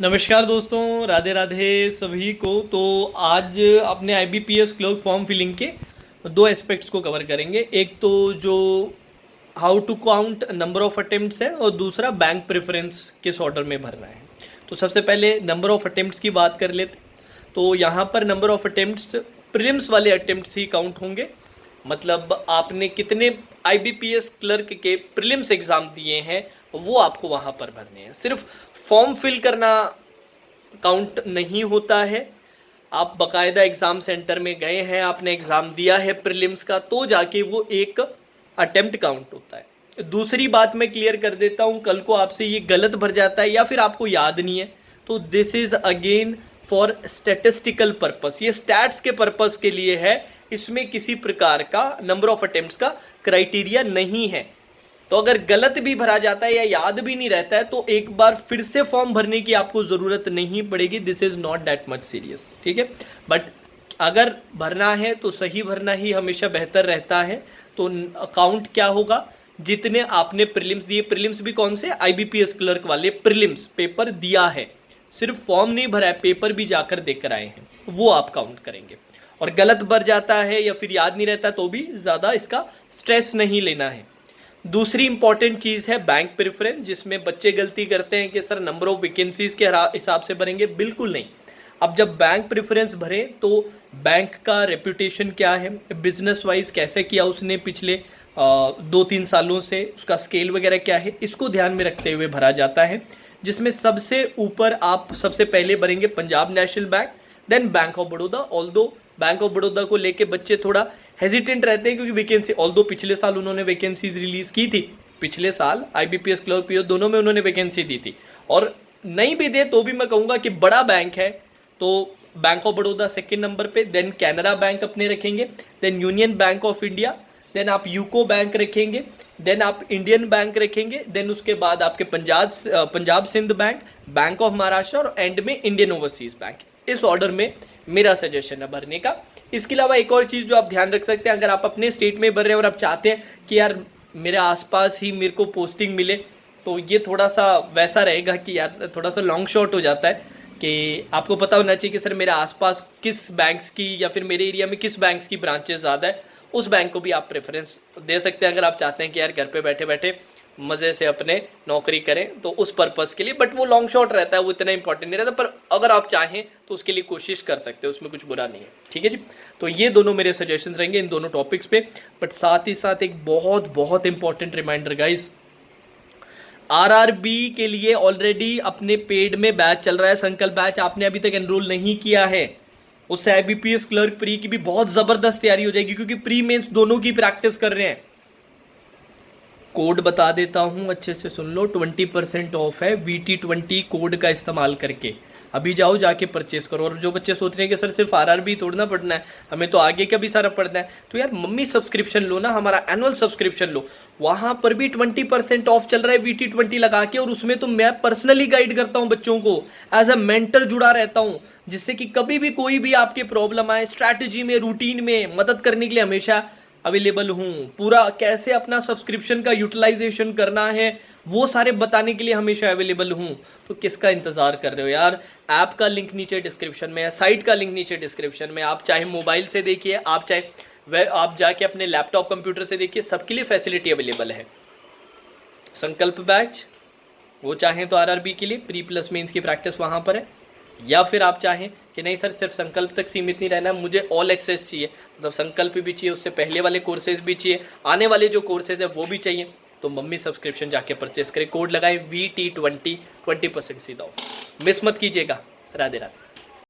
नमस्कार दोस्तों, राधे राधे सभी को। तो आज अपने IBPS क्लर्क फॉर्म फिलिंग के दो एस्पेक्ट्स को कवर करेंगे। एक तो जो how to count number of attempts है और दूसरा बैंक प्रेफरेंस किस ऑर्डर में भरना है। तो सबसे पहले नंबर ऑफ अटेम्प्ट्स की बात कर लेते। तो यहाँ पर नंबर ऑफ अटेम्प्ट्स प्रीलिम्स वाले अटेम्प्ट्स ही काउंट होंगे। मतलब आपने कितने IBPS क्लर्क के प्रीलिम्स एग्ज़ाम दिए हैं वो आपको वहाँ पर भरने हैं। सिर्फ फॉर्म फिल करना काउंट नहीं होता है। आप बाकायदा एग्ज़ाम सेंटर में गए हैं, आपने एग्ज़ाम दिया है प्रीलिम्स का, तो जाके वो एक अटेम्प्ट काउंट होता है। दूसरी बात मैं क्लियर कर देता हूँ, कल को आपसे ये गलत भर जाता है या फिर आपको याद नहीं है तो this is again for statistical purpose. ये स्टैट्स के पर्पस के लिए है, इसमें किसी प्रकार का नंबर ऑफ अटेम्प्ट्स का क्राइटेरिया नहीं है। तो अगर गलत भी भरा जाता है या याद भी नहीं रहता है तो एक बार फिर से फॉर्म भरने की आपको ज़रूरत नहीं पड़ेगी। This is not that much serious, ठीक है। बट अगर भरना है तो सही भरना ही हमेशा बेहतर रहता है। तो अकाउंट क्या होगा, जितने आपने प्रीलिम्स दिए, प्रीलिम्स भी कौन से, IBPS क्लर्क वाले प्रीलिम्स पेपर दिया है, सिर्फ फॉर्म नहीं भरा है, पेपर भी जाकर देकर आए हैं, वो आप काउंट करेंगे। और गलत भर जाता है या फिर याद नहीं रहता तो भी ज़्यादा इसका स्ट्रेस नहीं लेना है। दूसरी इंपॉर्टेंट चीज़ है बैंक प्रेफरेंस, जिसमें बच्चे गलती करते हैं कि सर नंबर ऑफ वैकेंसीज के हिसाब से भरेंगे। बिल्कुल नहीं। अब जब बैंक प्रेफरेंस भरें तो बैंक का रेपुटेशन क्या है, बिजनेस वाइज कैसे किया उसने पिछले 2-3 सालों से, उसका स्केल वगैरह क्या है, इसको ध्यान में रखते हुए भरा जाता है। जिसमें सबसे ऊपर आप सबसे पहले भरेंगे Punjab national bank, then bank of Baroda. Although bank of Baroda को लेके बच्चे थोड़ा हेजिटेंट रहते हैं क्योंकि वैकेंसी, ऑल्दो पिछले साल उन्होंने वैकेंसीज रिलीज़ की थी, पिछले साल IBPS क्लर्क PO दोनों में उन्होंने वैकेंसी दी थी। और नहीं भी दे तो भी मैं कहूँगा कि बड़ा बैंक है तो bank of Baroda second number पे, देन कैनरा बैंक अपने रखेंगे, then union bank of India, then आप यूको बैंक रखेंगे, देन आप इंडियन बैंक रखेंगे, देन उसके बाद आपके Punjab Sindh bank, bank of Maharashtra और एंड में इंडियन ओवरसीज बैंक। इस ऑर्डर में मेरा सजेशन है भरने का। इसके अलावा एक और चीज़ जो आप ध्यान रख सकते हैं, अगर आप अपने स्टेट में भर रहे हैं और आप चाहते हैं कि यार मेरे आसपास ही मेरे को पोस्टिंग मिले, तो ये थोड़ा सा वैसा रहेगा कि यार थोड़ा सा लॉन्ग शॉट हो जाता है कि आपको पता होना चाहिए कि सर मेरे आसपास किस बैंक्स की या फिर मेरे एरिया में किस बैंक्स की ब्रांचेस ज़्यादा है, उस बैंक को भी आप प्रेफरेंस दे सकते हैं अगर आप चाहते हैं कि यार घर पे बैठे बैठे मज़े से अपने नौकरी करें, तो उस पर्पज़ के लिए। बट वो लॉन्ग शॉट रहता है, वो इतना इंपॉर्टेंट नहीं रहता, पर अगर आप चाहें तो उसके लिए कोशिश कर सकते हो, उसमें कुछ बुरा नहीं है, ठीक है जी। तो ये दोनों मेरे सजेशन रहेंगे इन दोनों टॉपिक्स पे। बट साथ ही साथ एक बहुत बहुत इंपॉर्टेंट रिमाइंडर गाइस, RRB के लिए ऑलरेडी अपने पेड में बैच चल रहा है, संकल्प बैच। आपने अभी तक एनरोल नहीं किया है, उससे IBPS क्लर्क प्री की भी बहुत ज़बरदस्त तैयारी हो जाएगी, क्योंकि प्री मेंस दोनों की प्रैक्टिस कर रहे हैं। कोड बता देता हूँ, अच्छे से सुन लो। 20% ऑफ है VT20 कोड का इस्तेमाल करके। अभी जाओ जाके परचेस करो। और जो बच्चे सोच रहे हैं कि सर सिर्फ RRB तोड़ना पड़ना है, हमें तो आगे का भी सारा पढ़ना है, तो यार मम्मी सब्सक्रिप्शन लो ना, हमारा एनुअल सब्सक्रिप्शन लो, वहाँ पर भी 20% ऑफ चल रहा है VT20 लगा के। और उसमें तो मैं पर्सनली गाइड करता हूँ बच्चों को, एज अ मेंटर जुड़ा रहता हूँ, जिससे कि कभी भी कोई भी आपकी प्रॉब्लम आए, स्ट्रैटेजी में, रूटीन में मदद करने के लिए हमेशा अवेलेबल हूँ। पूरा कैसे अपना सब्सक्रिप्शन का यूटिलाइजेशन करना है वो सारे बताने के लिए हमेशा अवेलेबल हूँ। तो किसका इंतज़ार कर रहे हो यार। ऐप का लिंक नीचे डिस्क्रिप्शन में है, साइट का लिंक नीचे डिस्क्रिप्शन में। आप चाहे मोबाइल से देखिए, आप चाहे आप जाके अपने लैपटॉप कंप्यूटर से देखिए, सबके लिए फैसिलिटी अवेलेबल है। संकल्प बैच, वो चाहें तो RRB के लिए प्री प्लस मेंस की प्रैक्टिस वहाँ पर है, या फिर आप चाहें कि नहीं सर सिर्फ संकल्प तक सीमित नहीं रहना, मुझे ऑल एक्सेस चाहिए, मतलब संकल्प भी चाहिए, उससे पहले वाले कोर्सेज भी चाहिए, आने वाले जो कोर्सेज है वो भी चाहिए, तो मम्मी सब्सक्रिप्शन जाके परचेस करें। कोड लगाएं VT20, 20% सीधा ऑफ। मिस मत कीजिएगा। राधे राधे।